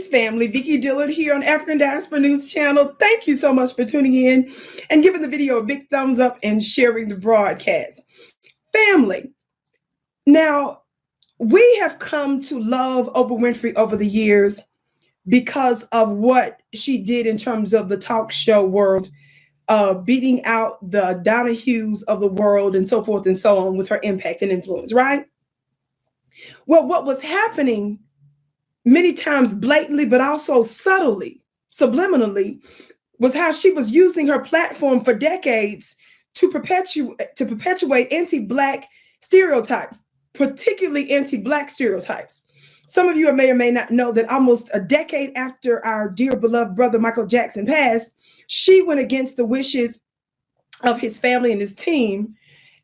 Peace, family. Vicki Dillard here on African Diaspora News Channel. Thank you so much for tuning in and giving the video a big thumbs up and sharing the broadcast. Family, now we have come to love Oprah Winfrey over the years because of what she did in terms of the talk show world, beating out the Donahues of the world and so forth and so on with her impact and influence, right? Well, what was happening many times blatantly, but also subtly, subliminally, was how she was using her platform for decades to perpetuate anti-Black stereotypes, particularly anti-Black stereotypes. Some of you may or may not know that almost a decade after our dear beloved brother Michael Jackson passed, she went against the wishes of his family and his team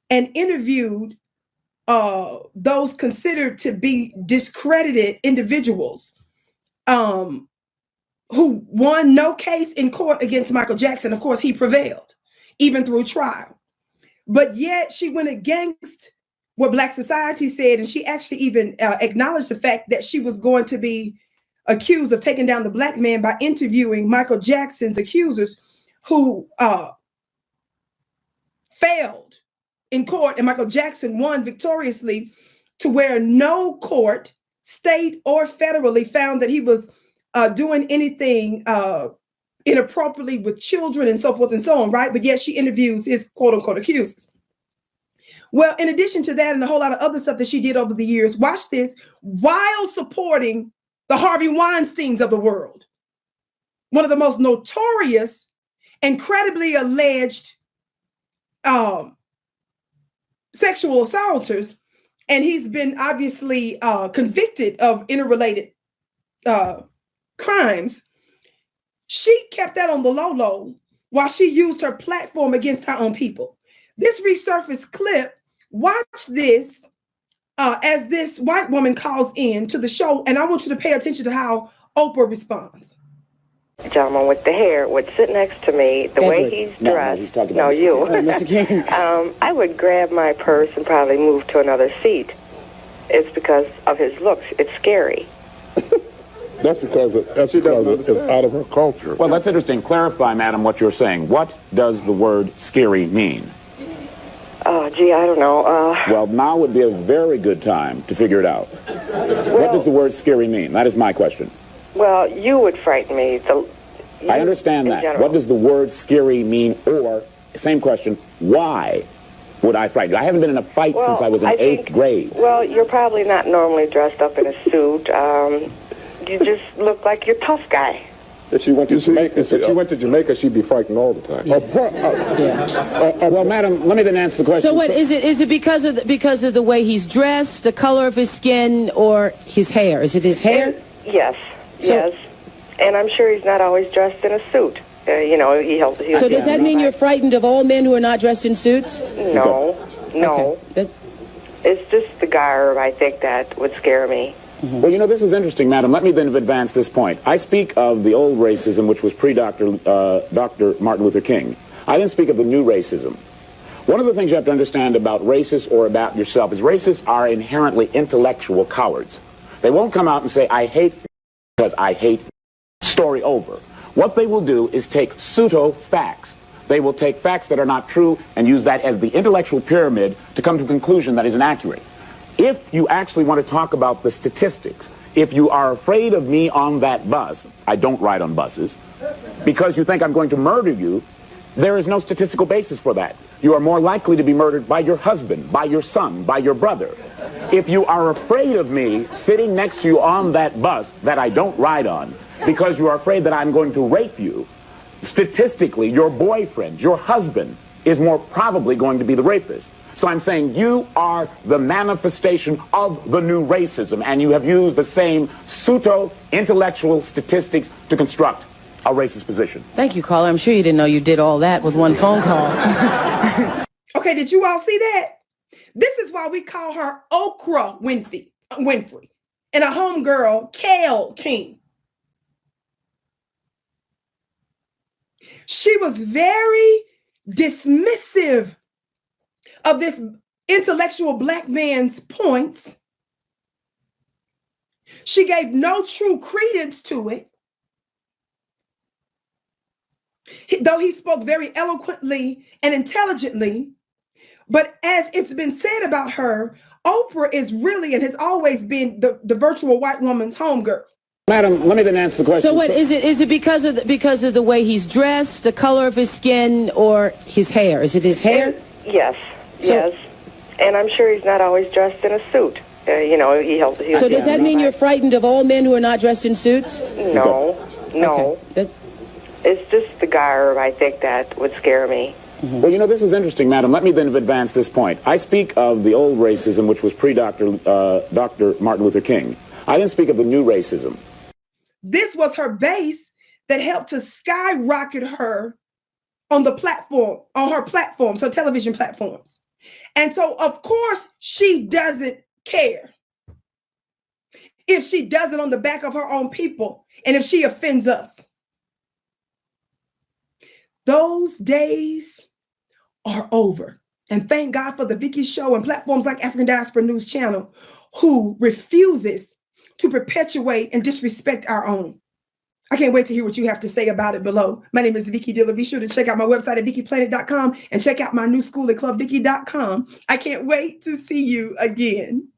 and interviewed those considered to be discredited individuals who won no case in court against Michael Jackson. Of course, he prevailed, even through trial. But yet she went against what Black society said, and she actually even acknowledged the fact that she was going to be accused of taking down the Black man by interviewing Michael Jackson's accusers who failed in court, and Michael Jackson won victoriously, to where no court, state or federally, found that he was doing anything inappropriately with children and so forth and so on, right? But yet she interviews his quote unquote accusers. Well, in addition to that and a whole lot of other stuff that she did over the years, watch this, while supporting the Harvey Weinsteins of the world, one of the most notorious, incredibly alleged sexual assaulters, and he's been obviously convicted of interrelated crimes. She kept that on the low while she used her platform against her own people. This resurfaced clip, watch this as this white woman calls in to the show, and I want you to pay attention to how Oprah responds. Gentleman with the hair would sit next to me, the way he's dressed. No, you. I would grab my purse and probably move to another seat. It's because of his looks. It's scary. That's because it's out of her culture. Well, that's interesting. Clarify, madam, what you're saying. What does the word scary mean? Oh, gee, I don't know. Well, now would be a very good time to figure it out. What does the word scary mean? That is my question. Well, you would frighten me. I understand that. General. What does the word scary mean? Or, same question, why would I frighten you? I haven't been in a fight since I was in 8th grade. Well, you're probably not normally dressed up in a suit. You just look like you're a tough guy. If she went to Jamaica, she'd be frightened all the time. Well, madam, let me then answer the question. So what is it? Is it because of the way he's dressed, the color of his skin, or his hair? Is it his hair? Yes. Yes. And I'm sure he's not always dressed in a suit. You know, so does that mean you're frightened of all men who are not dressed in suits? No. Okay. It's just the garb, I think, that would scare me. Mm-hmm. Well, you know, this is interesting, madam. Let me then advance this point. I speak of the old racism, which was pre-Dr. Martin Luther King. I then speak of the new racism. One of the things you have to understand about racists or about yourself is racists are inherently intellectual cowards. They won't come out and say, I hate because I hate. Story over. What they will do is take pseudo-facts. They will take facts that are not true and use that as the intellectual pyramid to come to a conclusion that is inaccurate. If you actually want to talk about the statistics, if you are afraid of me on that bus, I don't ride on buses, because you think I'm going to murder you, there is no statistical basis for that. You are more likely to be murdered by your husband, by your son, by your brother. If you are afraid of me sitting next to you on that bus that I don't ride on, because you are afraid that I'm going to rape you, statistically, your boyfriend, your husband, is more probably going to be the rapist. So I'm saying you are the manifestation of the new racism, and you have used the same pseudo-intellectual statistics to construct a racist position. Thank you, caller. I'm sure you didn't know you did all that with one phone call. Okay, did you all see that? This is why we call her Oprah Winfrey, and a homegirl, Kale King. She was very dismissive of this intellectual Black man's points. She gave no true credence to it. Though he spoke very eloquently and intelligently, but as it's been said about her, Oprah is really and has always been the virtual white woman's homegirl. Madam, let me then answer the question. So what is it? Is it because of the way he's dressed, the color of his skin, or his hair? Is it his hair? Yes, yes. And I'm sure he's not always dressed in a suit. You know, so does that mean you're frightened of all men who are not dressed in suits? No, no. Okay. It's just the garb, I think, that would scare me. Mm-hmm. Well, you know, this is interesting, madam. Let me then advance this point. I speak of the old racism, which was pre-Dr. Martin Luther King. I didn't speak of the new racism. This was her base that helped to skyrocket her on the platform, on her platforms, her television platforms. And so, of course, she doesn't care if she does it on the back of her own people and if she offends us. Those days are over. And thank God for the Vicki Show and platforms like African Diaspora News Channel, who refuses to perpetuate and disrespect our own. I can't wait to hear what you have to say about it below. My name is Vicki Dillard. Be sure to check out my website at VickiPlanet.com and check out my new school at ClubVicki.com. I can't wait to see you again.